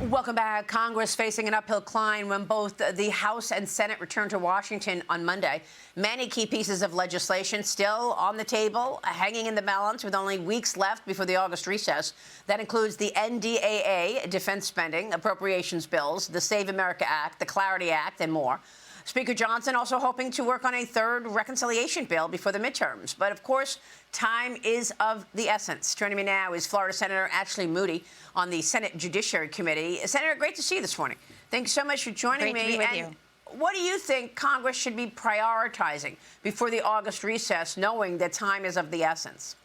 Welcome back. Congress facing an uphill climb when both the House and Senate return to Washington on Monday. Many key pieces of legislation still on the table, hanging in the balance with only weeks left before the August recess. That includes the NDAA, defense spending, appropriations bills, the Save America Act, the Clarity Act, and more. Speaker Johnson also hoping to work on a third reconciliation bill before the midterms. But, of course, time is of the essence. Joining me now is Florida Senator Ashley Moody on the Senate Judiciary Committee. Senator, great to see you this morning. Thank you so much for joining me. Great to be with you. What do you think Congress should be prioritizing before the August recess, knowing that time is of the essence?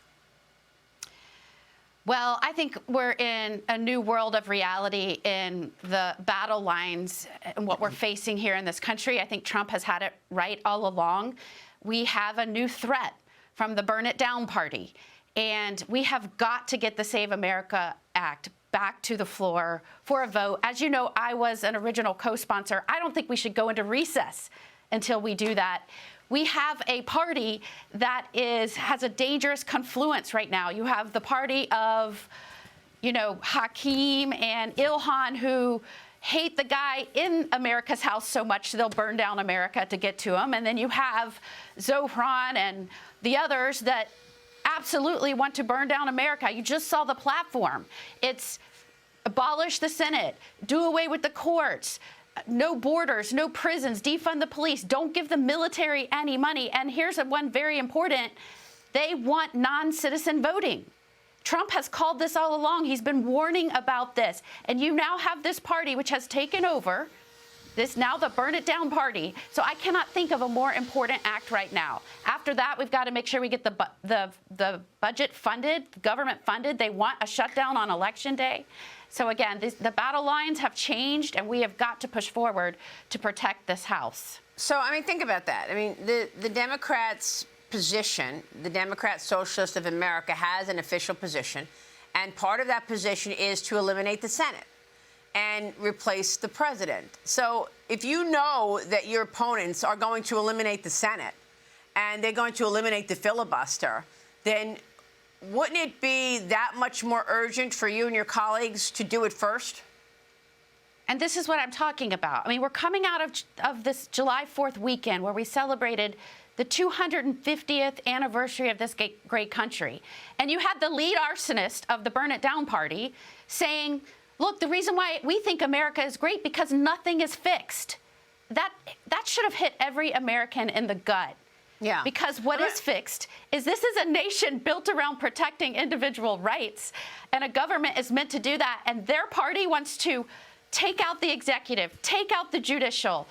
Well, I think we're in a new world of reality in the battle lines and what we're facing here in this country. I think Trump has had it right all along. We have a new threat from the Burn It Down party, and we have got to get the Save America Act back to the floor for a vote. As you know, I was an original co-sponsor. I don't think we should go into recess until we do that. We have a party that has a dangerous confluence right now. You have the party of, Hakeem and Ilhan, who hate the guy in America's house so much they'll burn down America to get to him. And then you have Zohran and the others that absolutely want to burn down America. You just saw the platform. It's abolish the Senate, do away with the courts, no borders, no prisons, defund the police, don't give the military any money. And here's one very important. They want non-citizen voting. Trump has called this all along. He's been warning about this. And you now have this party which has taken over, now the Burn It Down party. So I cannot think of a more important act right now. After that, we've got to make sure we get the budget funded, government funded. They want a shutdown on Election Day. So again, the battle lines have changed, and we have got to push forward to protect this House. So, think about that. The Democrats' position, the Democrat Socialist of America has an official position, and part of that position is to eliminate the Senate and replace the president. So if you know that your opponents are going to eliminate the Senate and they're going to eliminate the filibuster, then wouldn't it be that much more urgent for you and your colleagues to do it first? And this is what I'm talking about. We're coming out of this July 4th weekend where we celebrated the 250th anniversary of this great country. And you had the lead arsonist of the Burn It Down party saying, look, the reason why we think America is great because nothing is fixed. That should have hit every American in the gut. Yeah. Because what is fixed is this is a nation built around protecting individual rights, and a government is meant to do that. And their party wants to take out the executive, take out the judicial,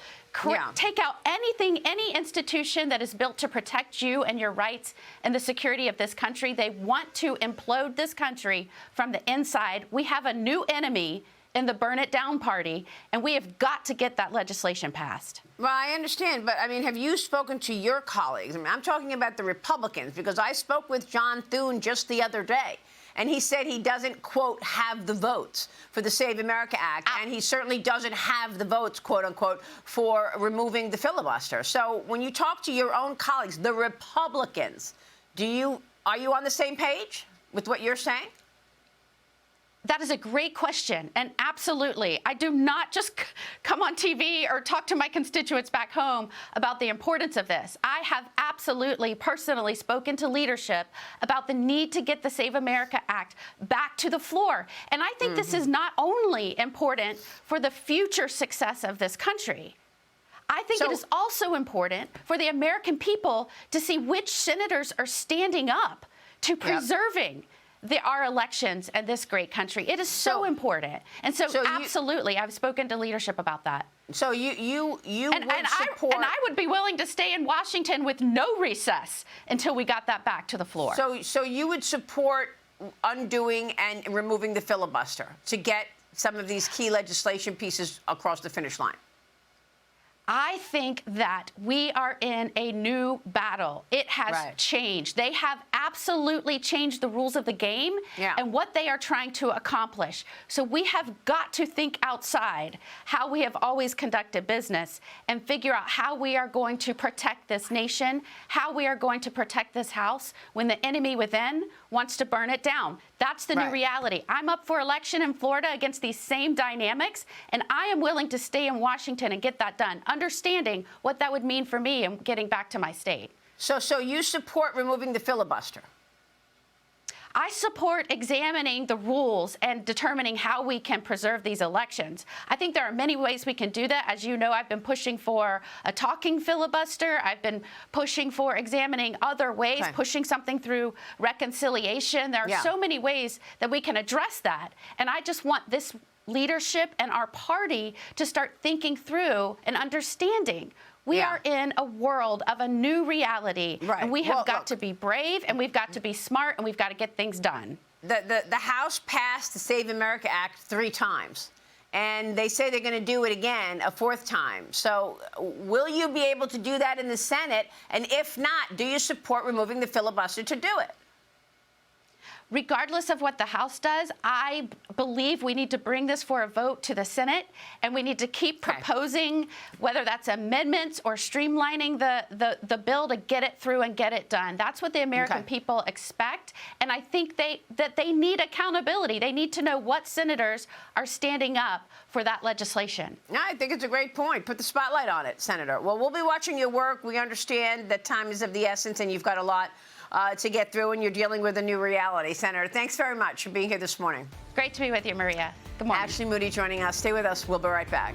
take out anything, any institution that is built to protect you and your rights and the security of this country. They want to implode this country from the inside. We have a new enemy in the Burn It Down party, and we have got to get that legislation passed. Well, I understand, but have you spoken to your colleagues? I'm talking about the Republicans, because I spoke with John Thune just the other day, and he said he doesn't, quote, have the votes for the Save America Act, and he certainly doesn't have the votes, quote unquote, for removing the filibuster. So when you talk to your own colleagues, the Republicans, are you on the same page with what you're saying? That is a great question, and absolutely. I do not just come on TV or talk to my constituents back home about the importance of this. I have absolutely personally spoken to leadership about the need to get the Save America Act back to the floor. And I think this is not only important for the future success of this country. I think it is also important for the American people to see which senators are standing up to preserving our elections and this great country. It is so important. And so absolutely, I've spoken to leadership about that. So you would support... And I would be willing to stay in Washington with no recess until we got that back to the floor. So you would support undoing and removing the filibuster to get some of these key legislation pieces across the finish line? I think that we are in a new battle. It has changed. They have absolutely changed the rules of the game and what they are trying to accomplish. So we have got to think outside how we have always conducted business and figure out how we are going to protect this nation, how we are going to protect this House when the enemy within wants to burn it down. That's the new reality. I'm up for election in Florida against these same dynamics, and I am willing to stay in Washington and get that done, understanding what that would mean for me and getting back to my state. So you support removing the filibuster? I support examining the rules and determining how we can preserve these elections. I think there are many ways we can do that. As you know, I've been pushing for a talking filibuster. I've been pushing for examining other ways, pushing something through reconciliation. There are so many ways that we can address that. And I just want this leadership and our party to start thinking through and understanding we are in a world of a new reality, and we have got to be brave, and we've got to be smart, and we've got to get things done. The House passed the Save America Act 3 times, and they say they're going to do it again a 4th time. So will you be able to do that in the Senate? And if not, do you support removing the filibuster to do it? Regardless of what the House does, I believe we need to bring this for a vote to the Senate, and we need to keep proposing, whether that's amendments or streamlining the bill to get it through and get it done. That's what the American people expect, and I think that they need accountability. They need to know what senators are standing up for that legislation. I think it's a great point. Put the spotlight on it, Senator. Well, we'll be watching your work. We understand that time is of the essence, and you've got a lot to get through, and you're dealing with a new reality. Senator, thanks very much for being here this morning. Great to be with you, Maria. Good morning. Ashley Moody joining us. Stay with us. We'll be right back.